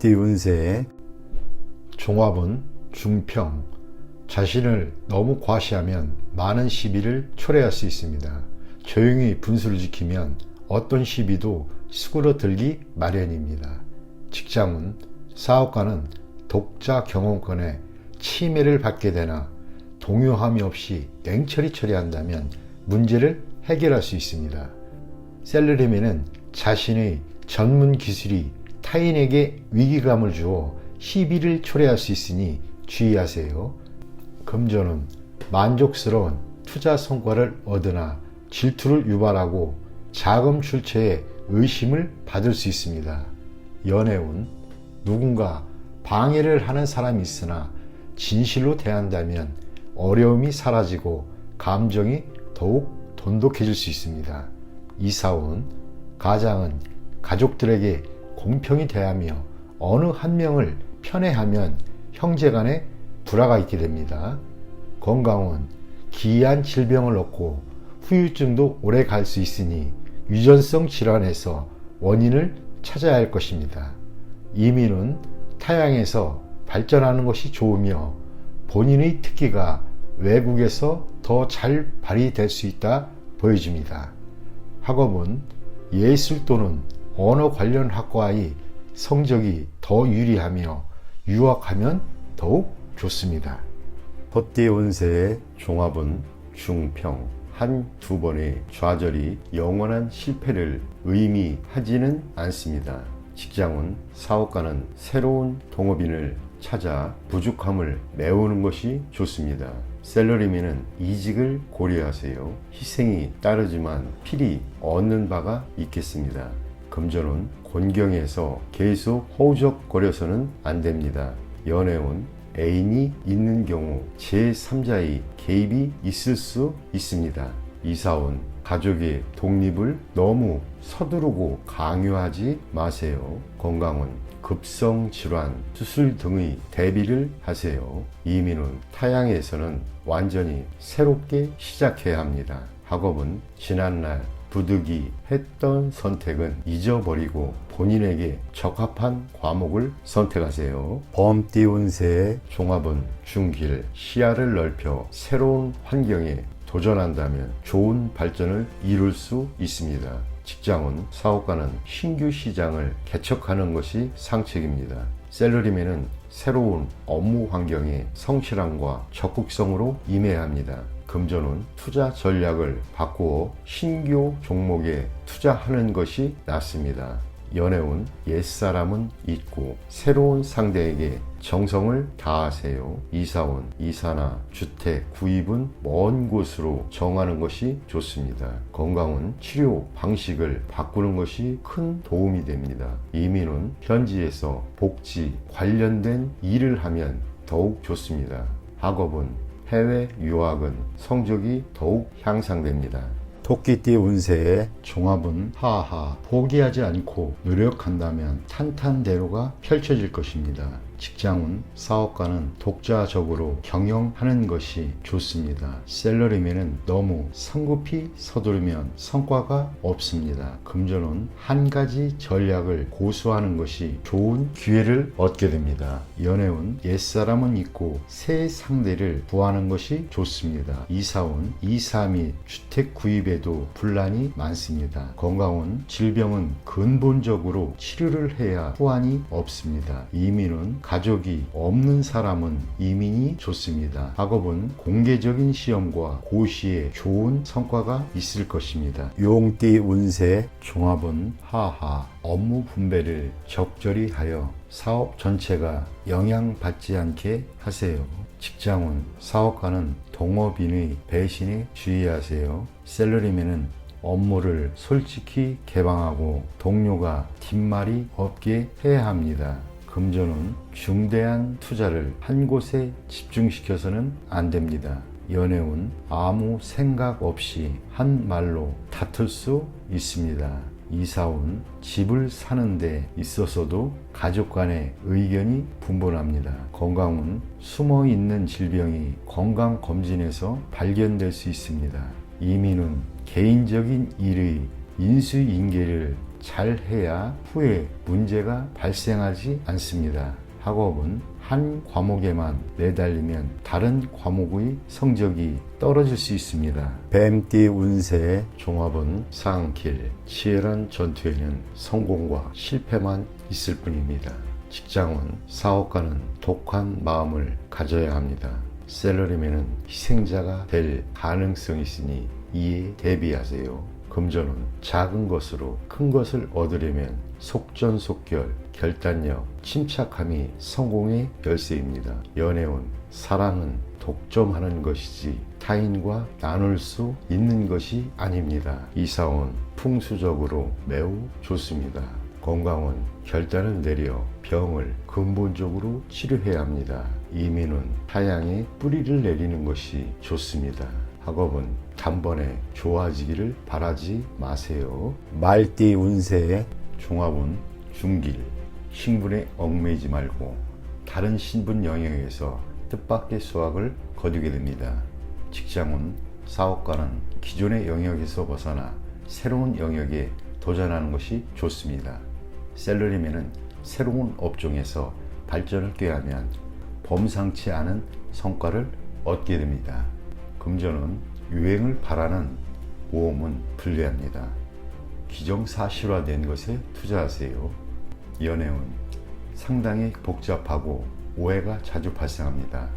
범띠 운세. 종합은 중평. 자신을 너무 과시하면 많은 시비를 초래할 수 있습니다. 조용히 분수를 지키면 어떤 시비도 수그러들기 마련입니다. 직장운, 사업가는 독자 경영권에 침해를 받게 되나 동요함이 없이 냉철히 처리한다면 문제를 해결할 수 있습니다. 셀러리맨은 자신의 전문 기술이 타인에게 위기감을 주어 시비를 초래할 수 있으니 주의하세요. 금전은 만족스러운 투자 성과를 얻으나 질투를 유발하고 자금 출처에 의심을 받을 수 있습니다. 연애운, 누군가 방해를 하는 사람이 있으나 진실로 대한다면 어려움이 사라지고 감정이 더욱 돈독해질 수 있습니다. 이사운, 가장은 가족들에게 공평히 대하며 어느 한 명을 편애하면 형제간에 불화가 있게 됩니다. 건강은 기이한 질병을 얻고 후유증도 오래 갈 수 있으니 유전성 질환에서 원인을 찾아야 할 것입니다. 이민은 타향에서 발전하는 것이 좋으며 본인의 특기가 외국에서 더 잘 발휘될 수 있다 보여집니다. 학업은 예술 또는 언어 관련 학과의 성적이 더 유리하며 유학하면 더욱 좋습니다. 헛띠 운세의 종합은 중평. 한두 번의 좌절이 영원한 실패를 의미하지는 않습니다. 직장은 사업가는 새로운 동업인을 찾아 부족함을 메우는 것이 좋습니다. 셀러리맨은 이직을 고려하세요. 희생이 따르지만 필히 얻는 바가 있겠습니다. 금전은 곤경에서 계속 허우적거려서는 안 됩니다. 연애운, 애인이 있는 경우 제3자의 개입이 있을 수 있습니다. 이사운, 가족의 독립을 너무 서두르고 강요하지 마세요. 건강은 급성 질환, 수술 등의 대비를 하세요. 이민은 타향에서는 완전히 새롭게 시작해야 합니다. 학업은 지난날 부득이 했던 선택은 잊어버리고 본인에게 적합한 과목을 선택하세요. 범띠 운세의 종합은 중길. 시야를 넓혀 새로운 환경에 도전한다면 좋은 발전을 이룰 수 있습니다. 직장은 사업가는 신규 시장을 개척하는 것이 상책입니다. 셀러리맨은 새로운 업무 환경에 성실함과 적극성으로 임해야 합니다. 금전은 투자 전략을 바꾸어 신규 종목에 투자하는 것이 낫습니다. 연애운, 옛사람은 잊고 새로운 상대에게 정성을 다하세요. 이사운, 이사나 주택 구입은 먼 곳으로 정하는 것이 좋습니다. 건강은 치료 방식을 바꾸는 것이 큰 도움이 됩니다. 이민은 현지에서 복지 관련된 일을 하면 더욱 좋습니다. 학업은 해외 유학은 성적이 더욱 향상됩니다. 토끼띠 운세의 종합은 하하, 포기하지 않고 노력한다면 탄탄대로가 펼쳐질 것입니다. 직장운, 사업가는 독자적으로 경영하는 것이 좋습니다. 셀러리맨은 너무 성급히 서두르면 성과가 없습니다. 금전은 한 가지 전략을 고수하는 것이 좋은 기회를 얻게 됩니다. 연애운, 옛사람은 잊고 새 상대를 구하는 것이 좋습니다. 이사운, 이사 및 주택 구입에도 분란이 많습니다. 건강운, 질병은 근본적으로 치료를 해야 후환이 없습니다. 이민은 가족이 없는 사람은 이민이 좋습니다. 학업은 공개적인 시험과 고시에 좋은 성과가 있을 것입니다. 용띠 운세. 종합은 하하, 업무 분배를 적절히 하여 사업 전체가 영향받지 않게 하세요. 직장운, 사업가는 동업인의 배신에 주의하세요. 셀러리맨은 업무를 솔직히 개방하고 동료가 뒷말이 없게 해야 합니다. 금전은 중대한 투자를 한 곳에 집중시켜서는 안 됩니다. 연애운, 아무 생각 없이 한 말로 다툴 수 있습니다. 이사운, 집을 사는 데 있어서도 가족 간의 의견이 분분합니다. 건강운, 숨어 있는 질병이 건강검진에서 발견될 수 있습니다. 이민은 개인적인 일의 인수인계를 잘 해야 후에 문제가 발생하지 않습니다. 학업은 한 과목에만 매달리면 다른 과목의 성적이 떨어질 수 있습니다. 뱀띠 운세 종합은 상길, 치열한 전투에는 성공과 실패만 있을 뿐입니다. 직장은 사업가는 독한 마음을 가져야 합니다. 셀러리맨은 희생자가 될 가능성이 있으니 이에 대비하세요. 금전은 작은 것으로 큰 것을 얻으려면 속전속결, 결단력, 침착함이 성공의 열쇠입니다. 연애운, 사랑은 독점하는 것이지 타인과 나눌 수 있는 것이 아닙니다. 이사운, 풍수적으로 매우 좋습니다. 건강은 결단을 내려 병을 근본적으로 치료해야 합니다. 이민은 타양에 뿌리를 내리는 것이 좋습니다. 학업은 단번에 좋아지기를 바라지 마세요. 말띠 운세 종합은 중길, 신분에 얽매이지 말고 다른 신분 영역에서 뜻밖의 수확을 거두게 됩니다. 직장은 사업가는 기존의 영역에서 벗어나 새로운 영역에 도전하는 것이 좋습니다. 셀러리맨은 새로운 업종에서 발전을 꾀하면 범상치 않은 성과를 얻게 됩니다. 금전은 유행을 바라는 모험은 불리합니다. 기정사실화된 것에 투자하세요. 연애운, 상당히 복잡하고 오해가 자주 발생합니다.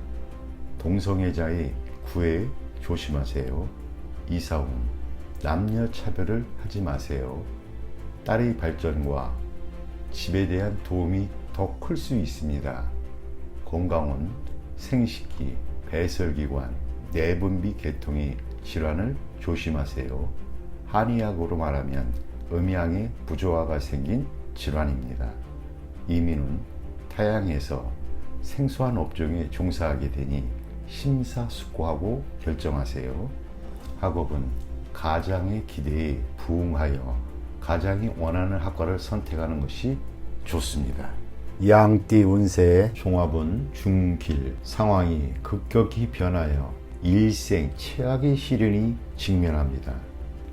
동성애자의 구애 조심하세요. 이사운, 남녀 차별을 하지 마세요. 딸의 발전과 집에 대한 도움이 더 클 수 있습니다. 건강은 생식기, 배설기관, 내분비 계통의 질환을 조심하세요. 한의학으로 말하면 음양의 부조화가 생긴 질환입니다. 이민은 타양에서 생소한 업종에 종사하게 되니 심사숙고하고 결정하세요. 학업은 가장의 기대에 부응하여 가장이 원하는 학과를 선택하는 것이 좋습니다. 양띠 운세 종합은 중길, 상황이 급격히 변하여 일생 최악의 시련이 직면합니다.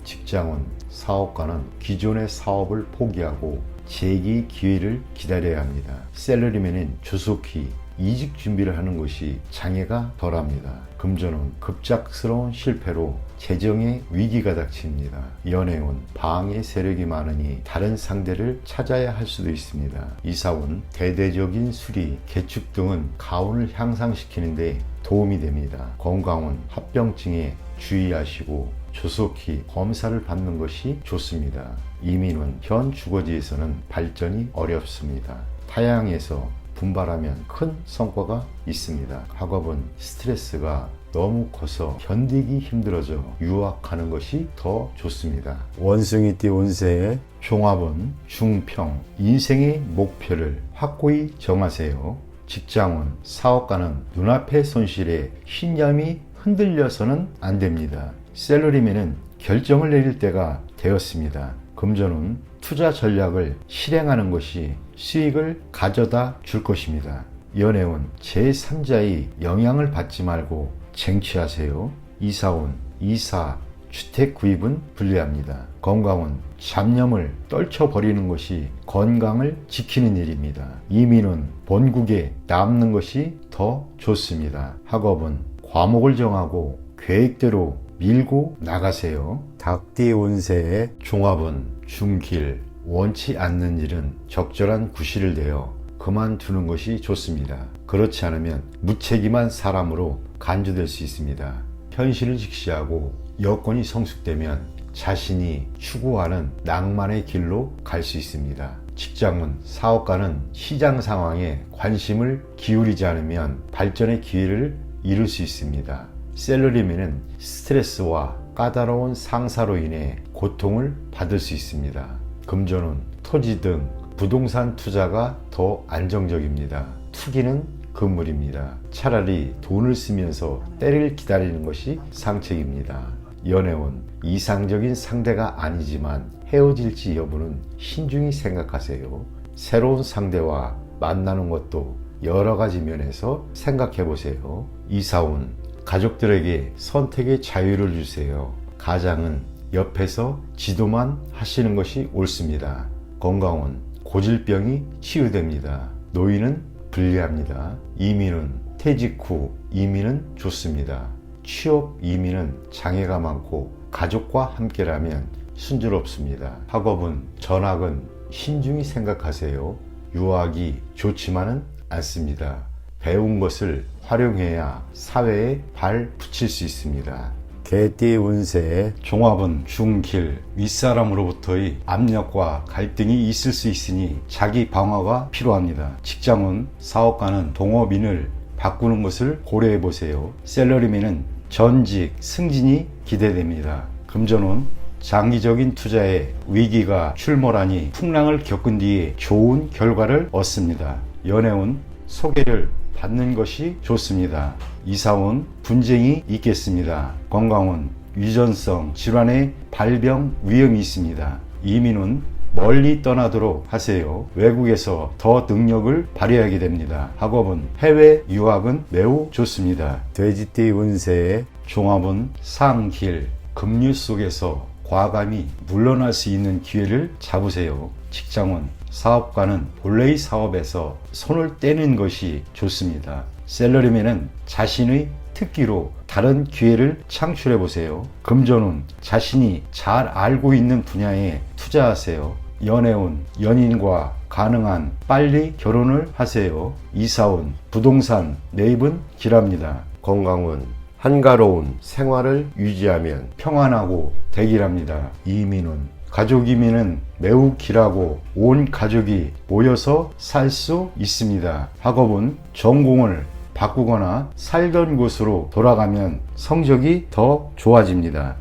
직장은 사업가는 기존의 사업을 포기하고 재기 기회를 기다려야 합니다. 셀러리맨은 조속히 이직 준비를 하는 것이 장애가 덜합니다. 금전은 급작스러운 실패로 재정의 위기가 닥칩니다. 연애운, 방해 세력이 많으니 다른 상대를 찾아야 할 수도 있습니다. 이사운, 대대적인 수리, 개축 등은 가운을 향상시키는 데 도움이 됩니다. 건강은 합병증에 주의하시고 조속히 검사를 받는 것이 좋습니다. 이민은 현 주거지에서는 발전이 어렵습니다. 타양에서 분발하면 큰 성과가 있습니다. 학업은 스트레스가 너무 커서 견디기 힘들어져 유학하는 것이 더 좋습니다. 원숭이띠 운세 종합은 중평, 인생의 목표를 확고히 정하세요. 직장은 사업가는 눈앞의 손실에 신념이 흔들려서는 안 됩니다. 셀러리맨은 결정을 내릴 때가 되었습니다. 금전은 투자 전략을 실행하는 것이 수익을 가져다 줄 것입니다. 연애운, 제3자의 영향을 받지 말고 쟁취하세요. 이사운, 이사, 주택 구입은 불리합니다. 건강은 잡념을 떨쳐버리는 것이 건강을 지키는 일입니다. 이민은 본국에 남는 것이 더 좋습니다. 학업은 과목을 정하고 계획대로 밀고 나가세요. 닭띠 운세 종합은 중길, 원치 않는 일은 적절한 구실을 내어 그만두는 것이 좋습니다. 그렇지 않으면 무책임한 사람으로 간주될 수 있습니다. 현실을 직시하고 여건이 성숙되면 자신이 추구하는 낭만의 길로 갈 수 있습니다. 직장은 사업가는 시장 상황에 관심을 기울이지 않으면 발전의 기회를 잃을 수 있습니다. 셀러리맨은 스트레스와 까다로운 상사로 인해 고통을 받을 수 있습니다. 금전은 토지 등 부동산 투자가 더 안정적입니다. 투기는 금물입니다. 차라리 돈을 쓰면서 때를 기다리는 것이 상책입니다. 연애운, 이상적인 상대가 아니지만 헤어질지 여부는 신중히 생각하세요. 새로운 상대와 만나는 것도 여러 가지 면에서 생각해 보세요. 이사운, 가족들에게 선택의 자유를 주세요. 가장은 옆에서 지도만 하시는 것이 옳습니다. 건강운 고질병이 치유됩니다. 노인은 불리합니다. 이민은 퇴직 후 이민은 좋습니다. 취업 이민은 장애가 많고 가족과 함께라면 순조롭습니다. 학업은 전학은 신중히 생각하세요. 유학이 좋지만은 않습니다. 배운 것을 활용해야 사회에 발 붙일 수 있습니다. 개띠 운세, 종합은 중길, 윗사람으로부터의 압력과 갈등이 있을 수 있으니 자기 방어가 필요합니다. 직장은 사업가는 동업인을 바꾸는 것을 고려해 보세요. 셀러리맨은 전직, 승진이 기대됩니다. 금전은 장기적인 투자에 위기가 출몰하니 풍랑을 겪은 뒤에 좋은 결과를 얻습니다. 연애운 소개를 받는 것이 좋습니다. 이사운 분쟁이 있겠습니다. 건강운 유전성 질환의 발병 위험이 있습니다. 이민은 멀리 떠나도록 하세요. 외국에서 더 능력을 발휘하게 됩니다. 학업은 해외 유학은 매우 좋습니다. 돼지띠 운세, 종합은 상길, 급류 속에서 과감히 물러날 수 있는 기회를 잡으세요. 직장은 사업가는 본래의 사업에서 손을 떼는 것이 좋습니다. 셀러리맨은 자신의 특기로 다른 기회를 창출해 보세요. 금전운 자신이 잘 알고 있는 분야에 투자하세요. 연애운 연인과 가능한 빨리 결혼을 하세요. 이사운 부동산 매입은 길합니다. 건강운 한가로운 생활을 유지하면 평안하고 대길합니다. 이민운 가족 이민은 매우 길하고 온 가족이 모여서 살 수 있습니다. 학업은 전공을 바꾸거나 살던 곳으로 돌아가면 성적이 더 좋아집니다.